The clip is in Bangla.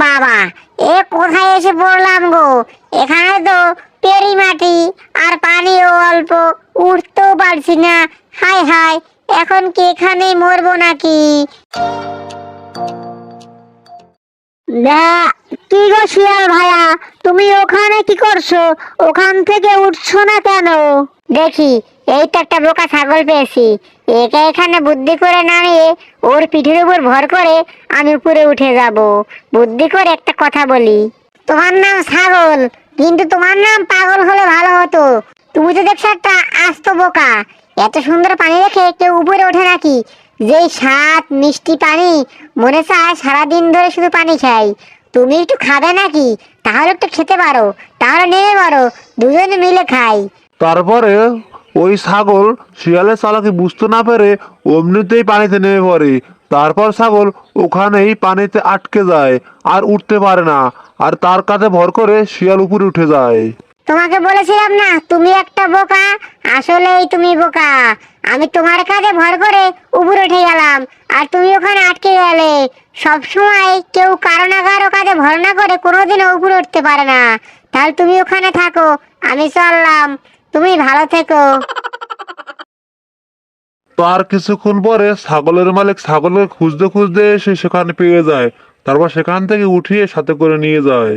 বাবা, এ কোথায় এসে পড়লাম গো? এখানে তো পেরি মাটি আর পানিও অল্প, উঠতেও পারছি না। হায় হায়, এখন কি এখানেই মরবো নাকি? কি গো শিয়াল ভাইয়া, তুমি ওখানে কি করছো? ওখান থেকে উঠছো না কেন? দেখি, এই তো একটা বোকা ছাগল পেয়েছি। একে এখানে বুদ্ধি করে নামিয়ে ওর পিঠের উপর ভর করে আমি উপরে উঠে যাব। বুদ্ধি করে একটা কথা বলি, তোমার নাম ছাগল, কিন্তু তোমার নাম পাগল হলে ভালো হতো। তুমি তো দেখছো একটা আস্ত বোকা। এত সুন্দর পানি দেখে কেউ উপরে ওঠে নাকি? যেই স্বাদ মিষ্টি পানি, মনে চায় সারাদিন ধরে শুধু পানি খাই। তুমি একটু খাবে নাকি? তাহলে একটু খেতে পারো, তাহলে নেমে পারো, দুজনে মিলে খাই। তারপরে ওই ছাগল শিয়ালের চালাকি বুঝতে না পেরে অমনিতেই পানিতে নেমে পড়ে। তারপর ছাগল ওখানেই পানিতে আটকে যায়, আর উঠতে পারে না। আর তার কাঁধে ভর করে শিয়াল উপরে উঠে যায়। তোমাকে বলেছিলাম না তুমি একটা বোকা? আসলেই তুমি বোকা। আমি তোমার কাঁধে ভর করে উপরে উঠে গেলাম, আর তুমি ওখানে আটকে গেলে। সব সময় কেউ কারো না কারো কাঁধে ভর না করে কোনোদিনও উপরে উঠতে পারে না। তাহলে তুমি ওখানে থাকো, আমি চললাম। তুমি ভালো থেকো। তার কিছুক্ষণ পরে ছাগলের মালিক ছাগলকে খুঁজতে খুঁজতে এসে সেখানে পেয়ে যায়। তারপর সেখান থেকে উঠিয়ে সাথে করে নিয়ে যায়।